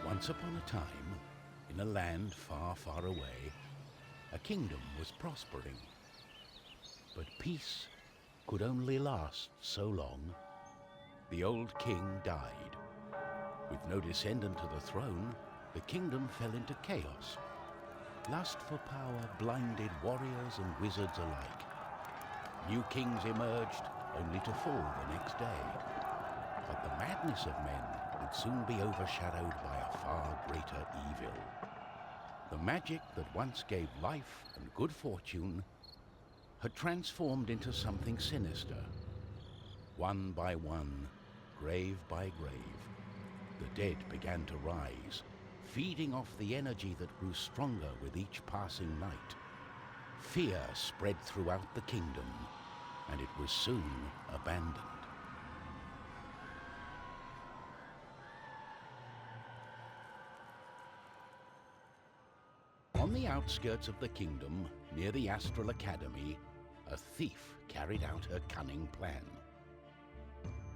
Once upon a time, in a land far, far away, a kingdom was prospering. But peace could only last so long. The old king died. With no descendant to the throne, the kingdom fell into chaos. Lust for power blinded warriors and wizards alike. New kings emerged, only to fall the next day. But the madness of men would soon be overshadowed by a far greater evil. The magic that once gave life and good fortune had transformed into something sinister. One by one, grave by grave, the dead began to rise, feeding off the energy that grew stronger with each passing night. Fear spread throughout the kingdom, and it was soon abandoned. On the outskirts of the kingdom, near the Astral Academy, a thief carried out her cunning plan.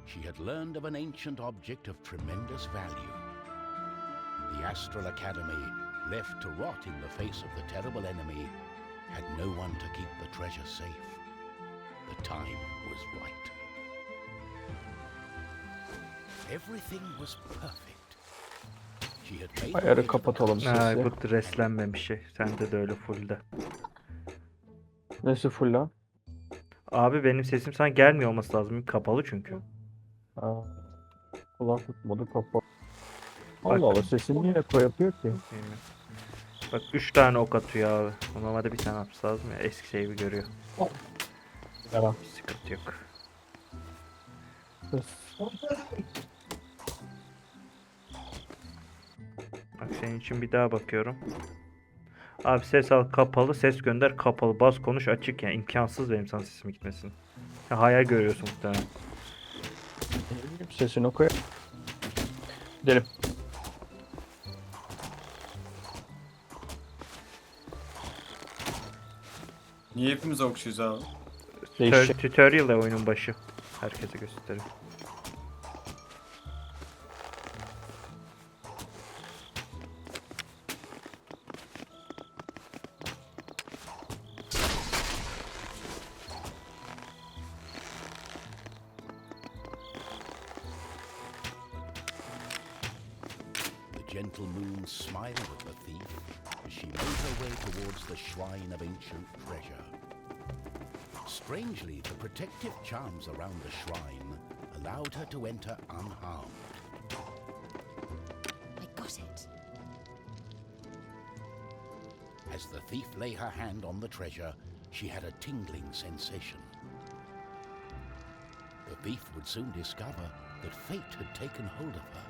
She had learned of an ancient object of tremendous value. The Astral Academy, left to rot in the face of the terrible enemy, had no one to keep the treasure safe. The time was right. Everything was perfect. She had made her way Ayarı to the kapatalım palace. sesi. Bu reslenmemiş şey. Sende de öyle fullde. Nesi full lan? Abi benim sesim sana gelmiyor olması lazım. Kapalı çünkü. Aa, kulaklık modu kapalı. Bak. Allah Allah, sesini niye eko yapıyor ki? Bilmiyorum. Bak 3 tane ok atıyor abi. Normalde bir tane atması lazım ya. Eski şeyi görüyor. Yalan. Sıkıntı yok. Ses. Bak senin için bir daha bakıyorum. Abi ses al kapalı, ses gönder kapalı. Bas konuş açık yani. İmkansız benim sana sesim gitmesin. Ya, hayal görüyorsun muhtemelen. Sesini oku. Gidelim. Niye hepimiz okçuyuz abi? Değişik. Tutorial da oyunun başı. Herkese göstereyim. The gentle moon smiled at the thief as she made her way towards the shrine of ancient treasure. Strangely, the protective charms around the shrine allowed her to enter unharmed. I got it. As the thief lay her hand on the treasure, she had a tingling sensation. The thief would soon discover that fate had taken hold of her.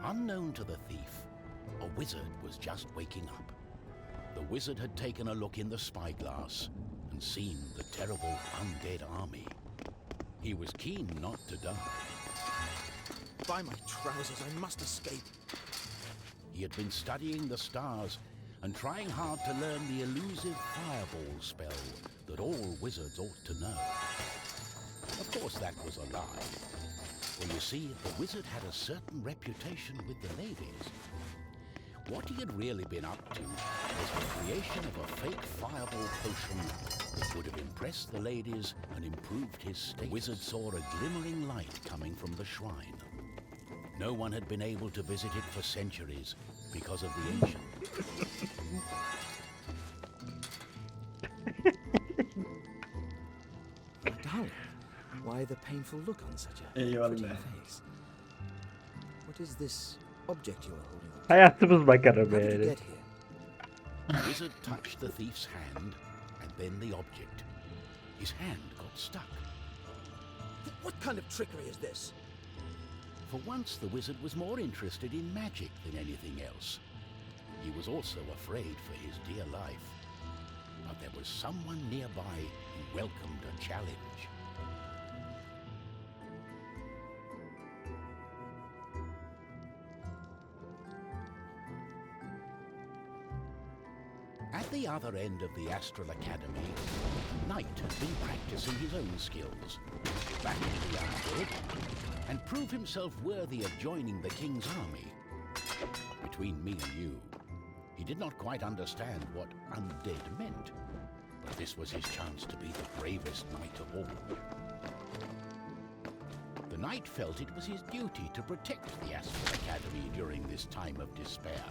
Unknown to the thief, a wizard was just waking up. The wizard had taken a look in the spyglass and seen the terrible undead army. He was keen not to die. By my trousers, I must escape. He had been studying the stars and trying hard to learn the elusive fireball spell that all wizards ought to know. Of course, that was a lie. For you see, the wizard had a certain reputation with the ladies. What he had really been up to was the creation of a fake fireball potion that would have impressed the ladies and improved his state. The wizard saw a glimmering light coming from the shrine. No one had been able to visit it for centuries because of the ancient. My darling, why the painful look on such a Eyvallah. pretty face? What is this object you are holding on to? Hayatımız makara How did be. you get here? The wizard touched the thief's hand and then the object. His hand got stuck. What kind of trickery is this? For once, the wizard was more interested in magic than anything else. He was also afraid for his dear life. But there was someone nearby who welcomed a challenge. At the other end of the Astral Academy, a knight had been practicing his own skills, back in the undead, and prove himself worthy of joining the king's army. Between me and you, he did not quite understand what undead meant, but this was his chance to be the bravest knight of all. The knight felt it was his duty to protect the Astral Academy during this time of despair.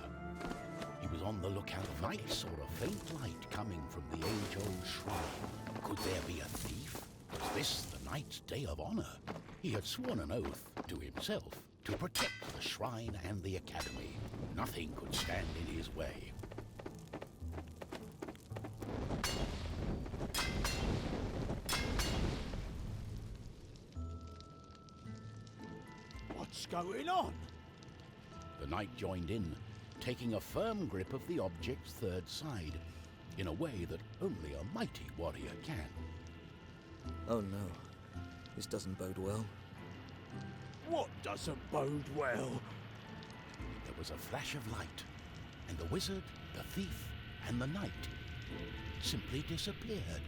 He was on the lookout. The knight saw a faint light coming from the age-old shrine. Could there be a thief? Was this the knight's day of honor? He had sworn an oath to himself to protect the shrine and the academy. Nothing could stand in his way. What's going on? The knight joined in, taking a firm grip of the object's third side, in a way that only a mighty warrior can. Oh no. This doesn't bode well. What doesn't bode well? There was a flash of light, and the wizard, the thief, and the knight simply disappeared.